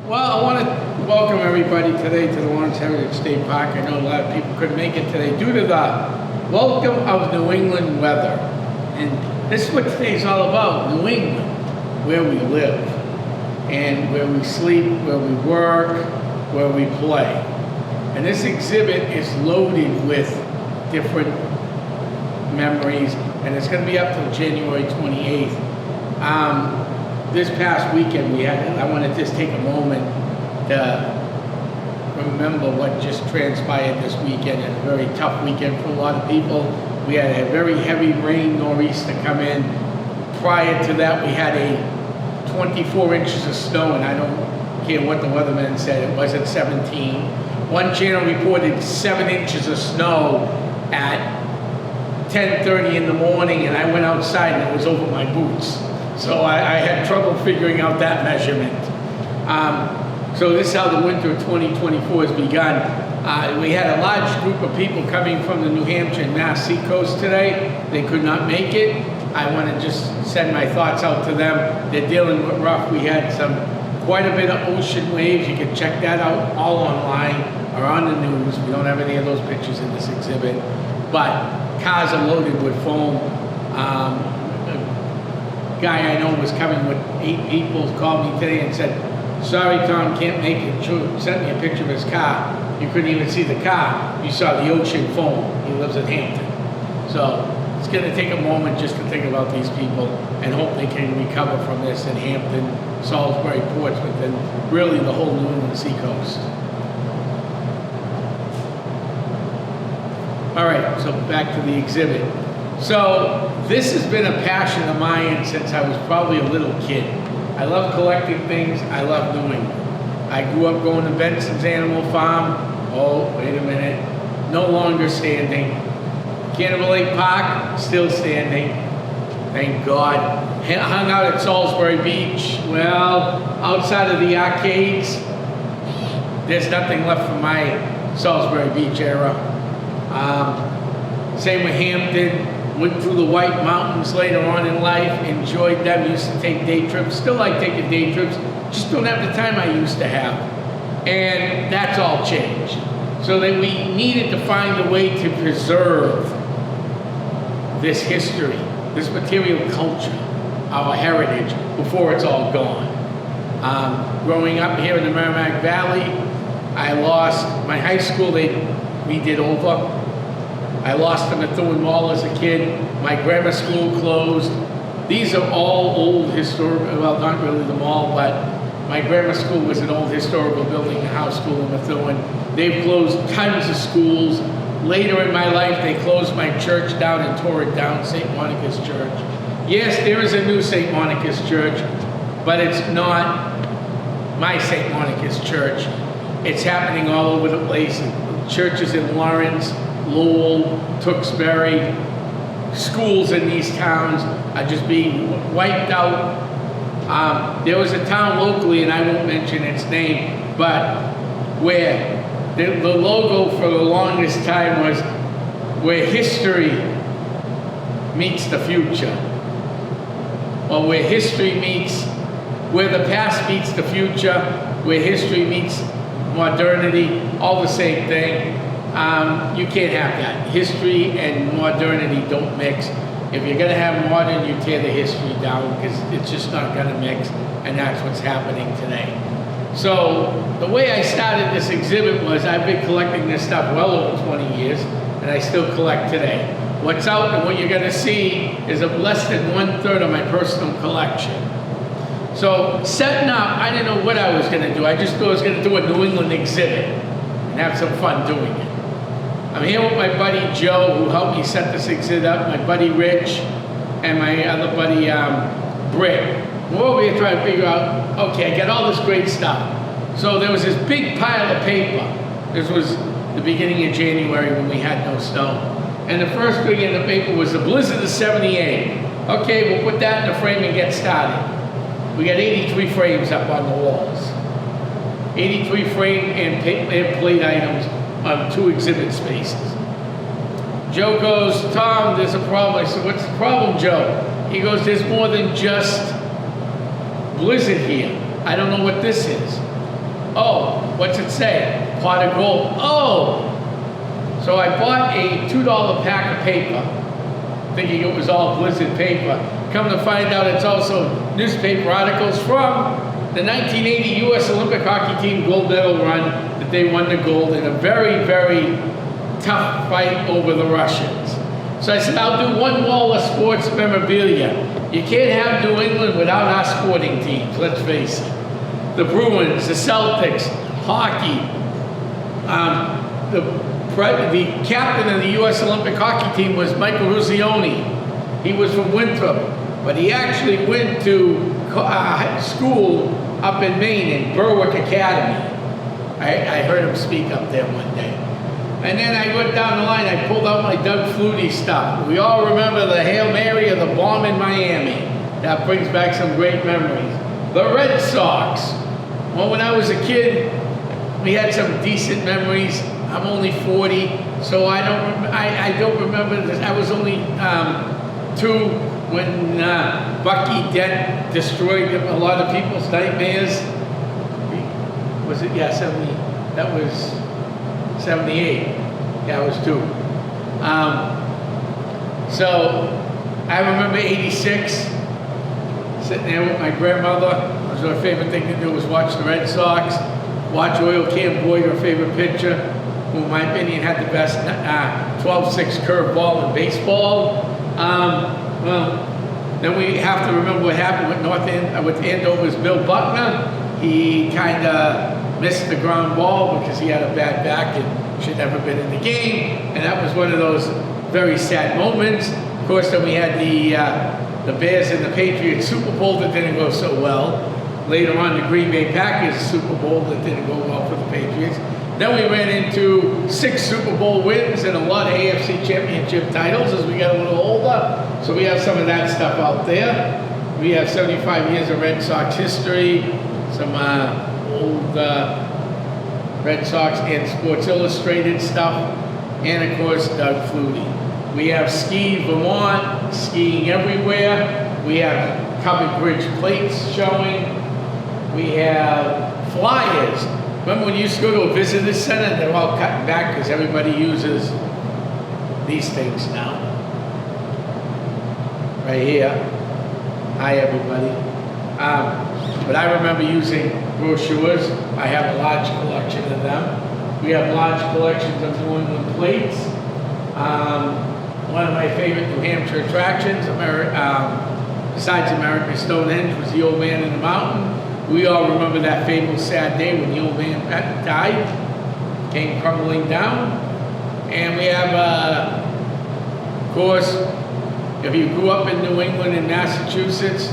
Well, I want to welcome everybody today to the Lawrence Heritage State Park. I know a lot of people couldn't make it today due to the welcome of New England weather. And this is what today's all about, New England, where we live, and where we sleep, where we work, where we play. And this exhibit is loaded with different memories, and it's going to be up till January 28th. This past weekend I want to just take a moment to remember what just transpired this weekend. It's a very tough weekend for a lot of people. We had a very heavy rain nor'easter come in. Prior to that, we had a 24 inches of snow, and I don't care what the weatherman said, it wasn't 17. One channel reported 7 inches of snow at 10:30 in the morning, and I went outside and it was over my boots. So I had trouble figuring out that measurement. So this is how the winter of 2024 has begun. We had a large group of people coming from the New Hampshire and Mass seacoast today. They could not make it. I want to just send my thoughts out to them. They're dealing with rough. We had quite a bit of ocean waves. You can check that out all online or on the news. We don't have any of those pictures in this exhibit. But cars are loaded with foam. Guy I know was coming with 8 people, called me today and said, "Sorry, Tom, can't make it." Sent me a picture of his car. You couldn't even see the car. You saw the ocean foam. He lives in Hampton. So it's going to take a moment just to think about these people and hope they can recover from this in Hampton, Salisbury, Portsmouth, and really the whole New England seacoast. All right, so back to the exhibit. So this has been a passion of mine since I was probably a little kid. I love collecting things. I love doing them. I grew up going to Benson's Animal Farm. Oh, wait a minute. No longer standing. Cannibal Lake Park, still standing. Thank God. Hung out at Salisbury Beach. Well, outside of the arcades, there's nothing left from my Salisbury Beach era. Same with Hampton. Went through the White Mountains later on in life, enjoyed them, used to take day trips, still like taking day trips, just don't have the time I used to have. And that's all changed. So that we needed to find a way to preserve this history, this material culture, our heritage, before it's all gone. Growing up here in the Merrimack Valley, I lost my high school, we did over. I lost the Methuen Mall as a kid. My grammar school closed. These are all old historical, well, not really the mall, but my grammar school was an old historical building, the house school in Methuen. They've closed tons of schools. Later in my life, they closed my church down and tore it down, St. Monica's Church. Yes, there is a new St. Monica's Church, but it's not my St. Monica's Church. It's happening all over the place. Churches in Lawrence, Lowell, Tewksbury, schools in these towns are just being wiped out. There was a town locally, and I won't mention its name, but where the logo for the longest time was where history meets the future, or where history meets, where the past meets the future, where history meets modernity, all the same thing. You can't have that. History and modernity don't mix. If you're going to have modern, you tear the history down because it's just not going to mix, and that's what's happening today. So the way I started this exhibit was I've been collecting this stuff well over 20 years, and I still collect today. What's out and what you're going to see is less than 1/3 of my personal collection. So setting up, I didn't know what I was going to do. I just thought I was going to do a New England exhibit and have some fun doing it. I'm here with my buddy Joe, who helped me set this exhibit up, my buddy Rich, and my other buddy Britt. We're over here trying to figure out, okay, I got all this great stuff. So there was this big pile of paper. This was the beginning of January when we had no snow. And the first thing in the paper was the blizzard of '78. Okay, we'll put that in the frame and get started. We got 83 frames up on the walls. 83 frame and plate items on 2 exhibit spaces. Joe goes, "Tom, there's a problem." I said, "What's the problem, Joe?" He goes, "There's more than just blizzard here. I don't know what this is." Oh, what's it say? Pot of gold. Oh! So I bought a $2 pack of paper, thinking it was all Blizzard paper. Come to find out it's also newspaper articles from the 1980 U.S. Olympic hockey team gold medal run that they won the gold in a very, very tough fight over the Russians. So I said, I'll do one wall of sports memorabilia. You can't have New England without our sporting teams, let's face it. The Bruins, the Celtics, hockey. The captain of the U.S. Olympic hockey team was Michael Ruzioni. He was from Winthrop, but he actually went to school up in Maine in Berwick Academy. I heard him speak up there one day. And then I went down the line, I pulled out my Doug Flutie stuff. We all remember the Hail Mary or the bomb in Miami. That brings back some great memories. The Red Sox. Well, when I was a kid, we had some decent memories. I'm only 40, so I don't remember this. I was only 2 when Bucky Dent destroyed a lot of people's nightmares. Was it? Yeah, 70. That was 78. Yeah, I was 2. So I remember 86, sitting there with my grandmother. It was her favorite thing to do was watch the Red Sox, watch Oil Can Boyd, her favorite pitcher, who in my opinion had the best 12-6 curveball in baseball. Well, then we have to remember what happened with Andover's Bill Buckner. He kind of missed the ground ball because he had a bad back and should never been in the game. And that was one of those very sad moments. Of course, then we had the Bears and the Patriots Super Bowl that didn't go so well. Later on, the Green Bay Packers Super Bowl that didn't go well for the Patriots. Then we ran into 6 Super Bowl wins and a lot of AFC Championship titles as we got a little older. So we have some of that stuff out there. We have 75 years of Red Sox history, some old Red Sox and Sports Illustrated stuff, and of course Doug Flutie. We have Ski Vermont, skiing everywhere. We have covered bridge plates showing. We have flyers. Remember when you used to go to a visitor center, they're all cutting back because everybody uses these things now. Right here. Hi everybody. But I remember using brochures. I have a large collection of them. We have large collections of New England plates. One of my favorite New Hampshire attractions, besides America's Stonehenge, was the Old Man in the Mountain. We all remember that fateful sad day when the old man died, came crumbling down. And we have, of course, if you grew up in New England and Massachusetts,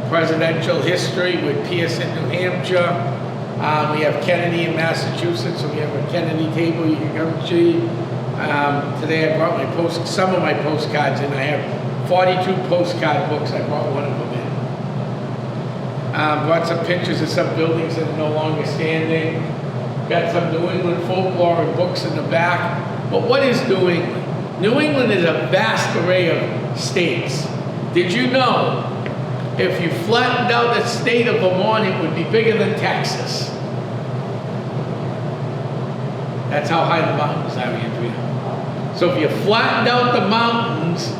presidential history with Pierce in New Hampshire. We have Kennedy in Massachusetts, so we have a Kennedy table you can come see. Today I brought some of my postcards in. I have 42 postcard books. I brought one of them in. Brought some pictures of some buildings that are no longer standing. Got some New England folklore and books in the back. But what is New England? New England is a vast array of states. Did you know if you flattened out the state of Vermont, it would be bigger than Texas? That's how high the mountains are, Andrea. So if you flattened out the mountains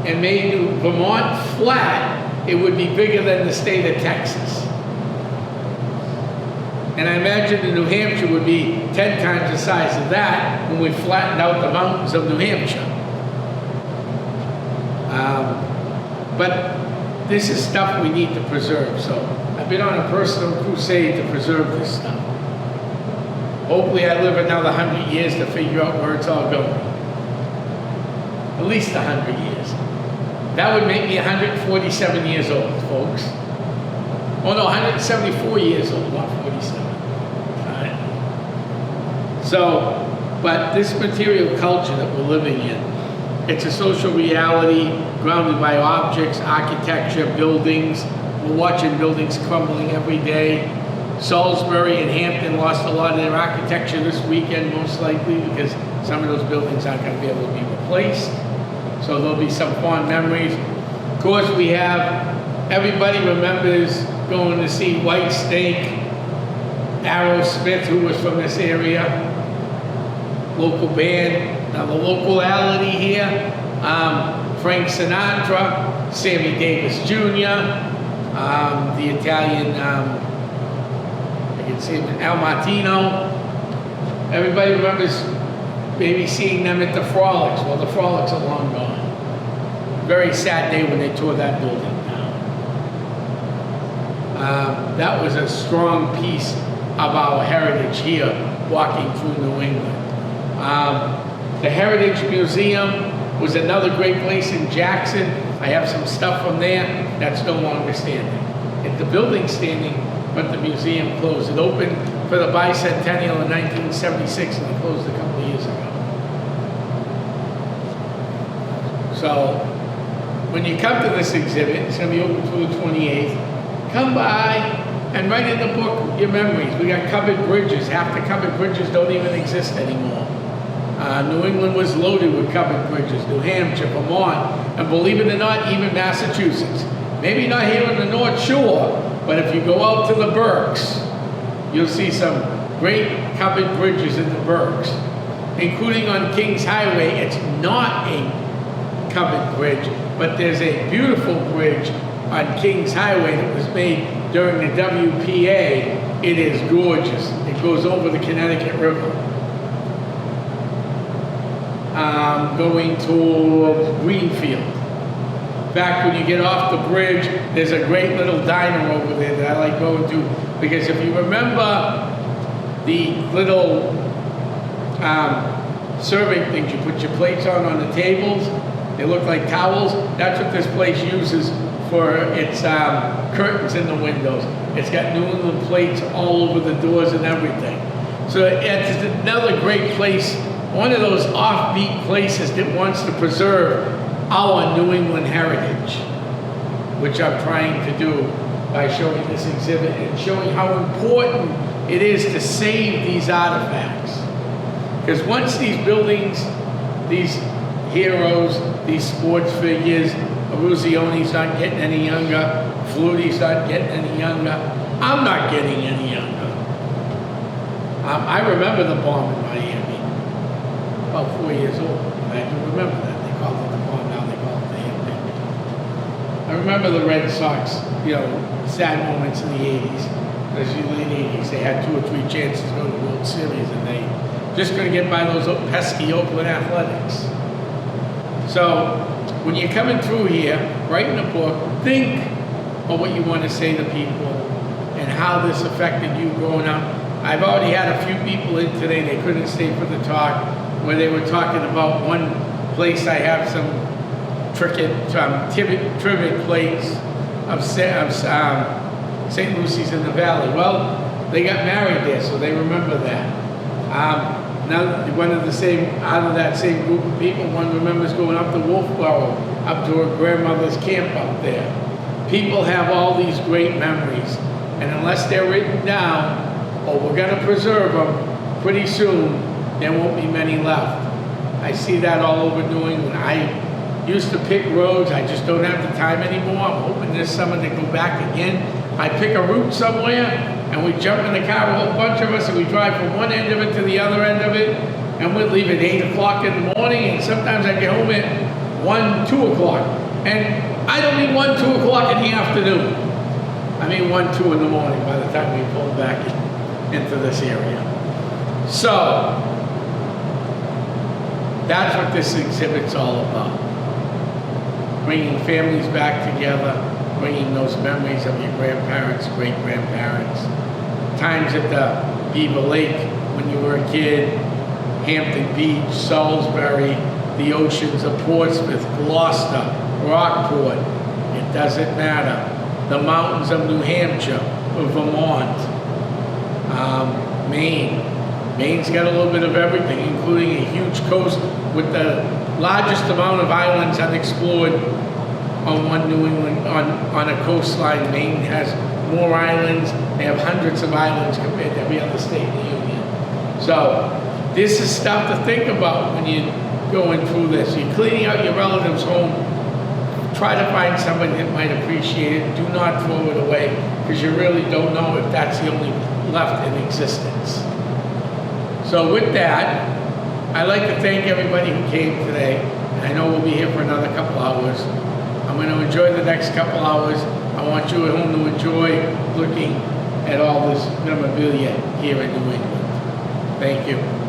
and made Vermont flat, it would be bigger than the state of Texas. And I imagine that New Hampshire would be 10 times the size of that when we flattened out the mountains of New Hampshire. But this is stuff we need to preserve. So I've been on a personal crusade to preserve this stuff. Hopefully I live another 100 years to figure out where it's all going. At least 100 years. That would make me 147 years old, folks. Oh no, 174 years old, not 47. All right. So, but this material culture that we're living in, it's a social reality grounded by objects, architecture, buildings. We're watching buildings crumbling every day. Salisbury and Hampton lost a lot of their architecture this weekend, most likely, because some of those buildings aren't going to be able to be replaced. So there'll be some fond memories. Of course, we have, everybody remembers going to see White Snake Aerosmith, who was from this area, local band. Now the locality here, Frank Sinatra, Sammy Davis Jr., the Italian, I can see him, Al Martino. Everybody remembers maybe seeing them at the Frolics. Well, the Frolics are long gone. Very sad day when they tore that building down. That was a strong piece of our heritage here, walking through New England. The Heritage Museum was another great place in Jackson. I have some stuff from there that's no longer standing. The building's standing, but the museum closed. It opened for the bicentennial in 1976 and it closed a couple of years ago. So, when you come to this exhibit, it's going to be open through the 28th, come by and write in the book your memories. We got covered bridges. Half the covered bridges don't even exist anymore. New England was loaded with covered bridges. New Hampshire, Vermont, and believe it or not, even Massachusetts. Maybe not here on the North Shore, but if you go out to the Berks, you'll see some great covered bridges in the Berks, including on Kings Highway. It's not a covered bridge, but there's a beautiful bridge on Kings Highway that was made during the WPA. It is gorgeous. It goes over the Connecticut River. Going to Greenfield. In fact, when you get off the bridge, there's a great little diner over there that I like going to, because if you remember the little serving things you put your plates on the tables, they look like towels. That's what this place uses for its curtains in the windows. It's got New England plates all over the doors and everything. So it's another great place, one of those offbeat places that wants to preserve our New England heritage, which I'm trying to do by showing this exhibit and showing how important it is to save these artifacts. Because once these buildings, these heroes, these sports figures, Eruzione's not getting any younger, Flutie's not getting any younger, I'm not getting any younger. I remember the bomb in Miami, about 4 years old. I do remember that. They called it the bomb, now they call it the Hampton. I remember the Red Sox, sad moments in the 80s. As in the late 80s, they had 2 or 3 chances to go to the World Series and they just couldn't get by those pesky Oakland Athletics. So, when you're coming through here, writing a book, think of what you want to say to people and how this affected you growing up. I've already had a few people in today, they couldn't stay for the talk, where they were talking about one place I have some trivet plates of St. Lucy's in the Valley. Well, they got married there, so they remember that. Now, one of the same, out of that same group of people, one remembers going up to Wolfboro, up to her grandmother's camp up there. People have all these great memories, and unless they're written down, or we're going to preserve them, pretty soon, there won't be many left. I see that all over New England. I used to pick roads. I just don't have the time anymore. I'm hoping this summer to go back again. I pick a route somewhere, and we jump in the car, a whole bunch of us, and we drive from one end of it to the other end of it, and we'd leave at 8 o'clock in the morning, and sometimes I get home at 1, 2 o'clock. And I don't mean 1, 2 o'clock in the afternoon. I mean 1, 2 in the morning by the time we pull back into this area. So, that's what this exhibit's all about. Bringing families back together, bringing those memories of your grandparents, great-grandparents, times at the Beaver Lake when you were a kid, Hampton Beach, Salisbury, the oceans of Portsmouth, Gloucester, Rockport, it doesn't matter. The mountains of New Hampshire, or Vermont, Maine. Maine's got a little bit of everything, including a huge coast with the largest amount of islands unexplored on one New England, on a coastline. Maine has more islands. They have hundreds of islands compared to every other state in the Union. So this is stuff to think about when you're going through this. You're cleaning out your relative's home. Try to find somebody that might appreciate it. Do not throw it away, because you really don't know if that's the only left in existence. So with that, I'd like to thank everybody who came today. I know we'll be here for another couple hours. I'm going to enjoy the next couple hours. I want you at home to enjoy looking at all this memorabilia here in New England. Thank you.